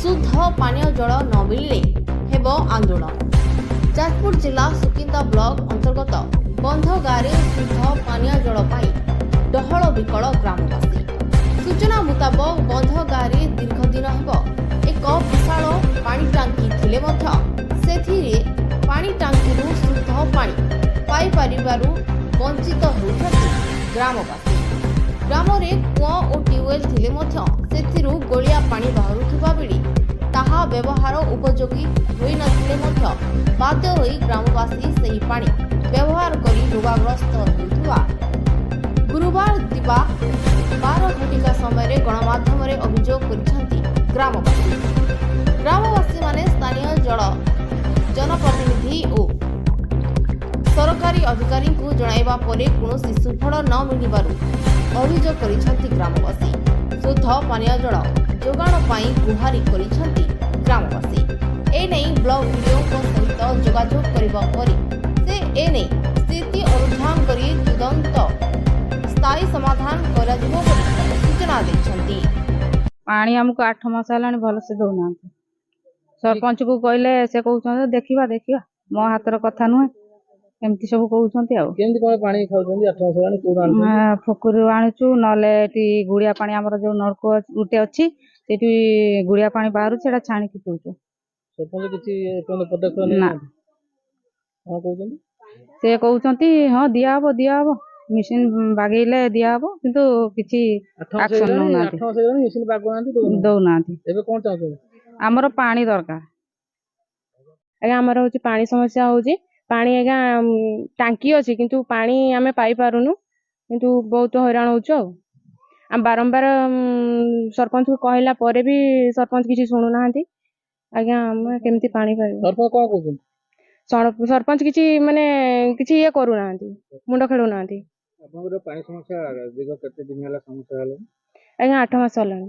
शुद्ध पानीय जल न मिलने हेब आंदोलन। जाजपुर जिला सुकिंदा ब्लॉक अंतर्गत बंध गाँव शुद्ध पानीय जल पाई डहल विकल ग्रामवासी। सूचना मुताबक बंध गाँव दीर्घ दिन हेब एक विशाल पानी टांकी थिले मध्य सेथिरे पानी टांकी शुद्ध पानी पाई परिबारु वंचित होउछथि ग्रामवासी। ग्राम में कूआ और ट्यूबवेल थिले मध्य सेथिरु गोलिया पानी बाहरुथिबा बेली ताहा व्यवहार उपयोगी होई नथिले मध्य बाध्य होई ग्रामवासी सही पानी व्यवहार करी रोगाग्रस्त होइथुवा गुरुवार दिबा 12 घटिका समय गणमाध्यम अभियोग करिसेंति ग्रामवासी। ग्रामवासी माने स्थानीय जनप्रतिनिधि और सरकारी अधिकारी को जणाइबा परे कौनसी सुफल न मिलिबारु अभियोग करिसेंति ग्रामवासी। शुद्ध पानीय जल जोगाण पाई गुहारी करिसेंति ग्रामवासी। एने ब्लॉक वीडियो सहित जोगाजोग करबा परे से एने स्थिति अनुधान करी तुरंत स्थायी समाधान करा जिवो बोली सूचना दैछंती। पानी हमको 8 मास हेलानी भल से दौना सरपंच को कहले से कहउछन देखिबा देखिबा मो हातर कथा नुहे एमती सब कहउछंती। आ केमती कोन पानी खाउछंती 8 मास हेलानी कोन आनु पोखरी आणुचु नले टी गुड़िया पानी हमर जो नलको उटे अछि सेठी गुड़िया पानी बाहरु सेटा छाणी कि पिउचु। सरपंच किछि कोन पदक्षेप नै हां कहउछंती से कहउछंती हां दिया हबो मिशन बागेले दिया हबो किंतु किछि एक्शन न नाथि 8 मास हेलानी मिशन बागुनांती दौ नाथि। एबे कोन चाहछो हमर पानी दरकार आज्ञा आमर हूँ पानी समस्या हूँ पानी आज्ञा टांकी अच्छी किंतु पानी आमे पाई पारुनु किंतु बहुत हैरान होचो। आम बारंबार सरपंच को कहला परे भी सरपंच किसी शुणु नाहांती। आज्ञा आमे केमती पानी पाइबो सरपंच कोन कहउछन सरपंच किसी माने किसी ये करू नाहांती मुंड खेलु नाहांती। आपनकर पानी समस्या दिगो केते दिन होला समस्या होला आज्ञा 8 मास हलानी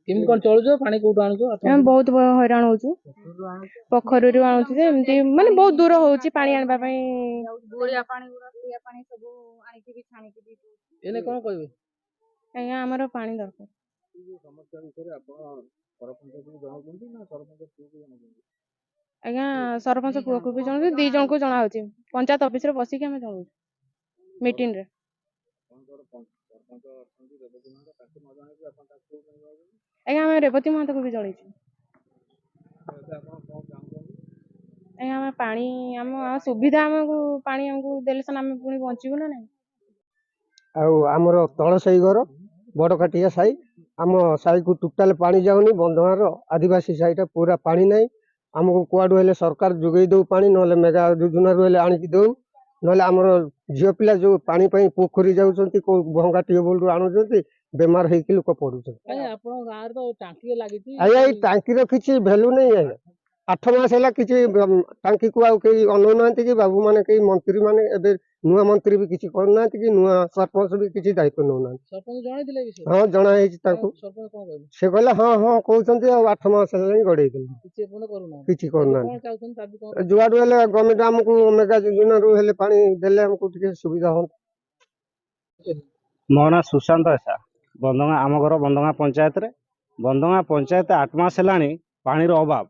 केमती कोन चलुछो पानी कोठु आणुछो हम बहुत हैरान होचु पोखरी आणुछु जे एमती माने बहुत दूर होउची पानी आनबा पई गोलिया पानी सब आनिकी भी छाणी कि दी एने कोन कहबे आज्ञा हमर पानी दरकार समस्या विषय आपण सरपंच को जणाउछंती ना सरपंच को जणाउछंती। आज्ञा सरपंच पुआ को भी जणाउ दी जण को जणा होची पंचायत ऑफिस रे बसी के हम जणाउ मीटिंग रे सरपंच अछंती रेवती मान ताके न जणाई कि आपण ताके आज्ञा हम रेवती मान को भी जणाइछु। आज्ञा हम पानी हम सुविधा हमको पानी हमको देले सन हम पुनी बंचिबो ना नहीं। आमर तल साई घर बड़काटिया साई आम साई को टोटाल पानी जाऊनी बंधवार आदिवासी साईटा पूरा पानी नहीं आमको कुआडू हेले सरकार जोगई दो पानी नले मेगा योजना हेले आनिकी दो नले आमर झील पिला जो पानी पई पोखरी जाउछंती को भंगा ट्यूबवेल रु आणुछंती बेमार हेकी लोक पडुछंती। ए आपण गाँव रे तो टांकी लागिची आया ई टांकी रो किछि वैल्यू नहीं है 8 मास हेला किछि टांकी को आउ केही अनु नांती कि बाबू माने केही मंत्री माने एबे नुआ मंत्री भी किछि कर नांती कि नुआ सरपंच भी किछि दायित्व न नांती। सरपंच जणाई दिले विषय हां जणा हेछि ताको सरपंच कोन कहबे से कहला हां हां कहउछंती आ 8 मास हेला गडै देली किछि कोन करूना किछि करना कोन चाहछन ताबी कोन जुआडू हेले गवर्नमेंट हमको मेगा योजना रु हेले पानी देले हमको ଟିକେ सुविधा हो। मो ना सुशांत एसा बंदगा आम घर बंदगा पंचायत 8 मास हेलानी पानी रो अभाव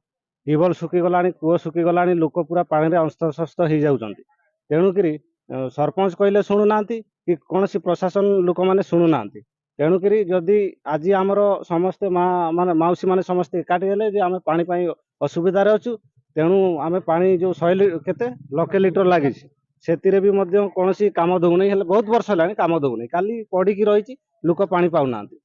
टिबल सुखी गलानी कूଅ सुखी गलानी लोक पूरा पानी रे अंस्तशस्त हो जाउछंती। तेणुकरी सरपंच कहले शुणु नांती कि कोनसी प्रशासन लोक माने शुणु नांती। तेणुकरी जदि आज आमर समस्त माने माउसी माने समस्त एकाठी हेले जे आमे पानी पई असुविधा रे अछु तेणु आमे पानी जो 100 केते लक्ष लीटर लागिछ सेतिरे भी मध्य कोनसी काम दउ नै हेले बहुत वर्ष लानी काम दउ नै काली पड़ी की रहिछि लोक पानी पाउ नांती।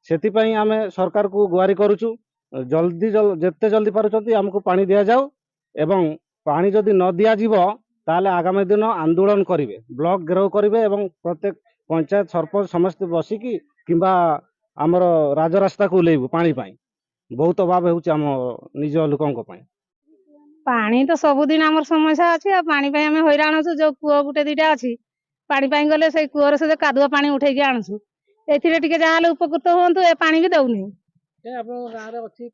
सेति पई आमे सरकार को गुहारी करूछु जल्दी जिते जल्दी पारुचंती हमको पानी दिया जाऊ एवं पानी जदि न दिया जीवो ताले आगामी दिन आंदोलन करिवे ब्लॉक घेराव करिवे एवं प्रत्येक पंचायत सरपंच समस्त बसिकी किंबा आमर राजरास्ता को लेबु पानी पाई बहुत अभाव होउछि हम निज लोकंक पाई। पानी तो सबुदिन आमर समस्या अच्छी आ पानी पाई हमें हैरान होछु जो कूଅ गुटे दीटा अच्छी पानी पाई गले से कूअर से कादुआ पानी उठे के आणछु एथिरे टिके जाहाले उपकृत होंतु ए पानी भी दउनी ए आपण गाँव रे अछि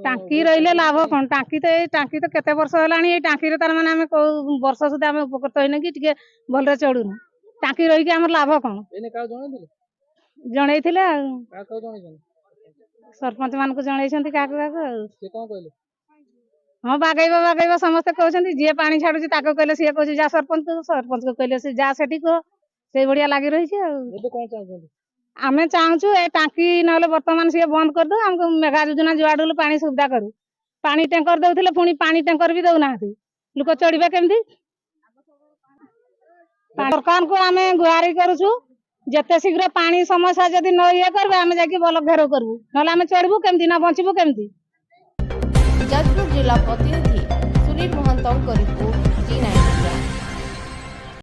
टांकी रहिले लाभ कोन टांकी तो केते वर्ष हेलानी ए टांकी रे तार माने हमें को वर्ष सुधा हमें उपकृत होइने कि टिके भल रे चढुनु टांकी रही के हमर लाभ कोन एने का जणाई दिले जणैथिले का जणाई ସରପଞ୍ଚ ମାନଙ୍କୁ ଜଣେଇଛନ୍ତି କାହାକୁ କାହାକୁ ଆଉ ସେ କଣ କହିଲେ? ହଁ ବାଗେଇବ ସମସ୍ତେ କହୁଛନ୍ତି। ଯିଏ ପାଣି ଛାଡୁଛି ତାକୁ କହିଲେ ସିଏ କହୁଛି ଯା ସରପଞ୍ଚକୁ କହିଲେ ସେ ଯା ସେଠି କୁହ। ସେଇଭଳିଆ ଲାଗି ରହିଛି ଆଉ। ଏବେ କଣ ଚାହୁଁଛନ୍ତି? ଆମେ ଚାହୁଁଛୁ ଏ ଟାଙ୍କି ନହେଲେ ବର୍ତ୍ତମାନ ସିଏ ବନ୍ଦ କରିଦଉ, ଆମକୁ ମେଘା ଯୋଜନା ଯୁଆଡୁ ପାଣି ସୁବିଧା କରୁ। ପାଣି ଟ୍ୟାଙ୍କର ଦଉଥିଲେ, ପୁଣି ପାଣି ଟ୍ୟାଙ୍କର ବି ଦଉନାହାନ୍ତି। ଲୋକ ଚଳିବେ କେମିତି? ସରକାରଙ୍କୁ ଆମେ ଗୁହାରି କରୁଛୁ, ଯେତେ ଶୀଘ୍ର ପାଣି ସମସ୍ୟା ଯଦି ନ ଇଏ କରିବେ ଆମେ ଯାଇକି ଭଲ ଘେରାଉ କରିବୁ, ନହେଲେ ଆମେ ଚଳିବୁ କେମିତି ନା ବଞ୍ଚିବୁ କେମିତି। ଯାଜପୁର ଜିଲ୍ଲା ପ୍ରତିନିଧି ସୁନୀଲ ମହାନ୍ତଙ୍କ ରିପୋର୍ଟ।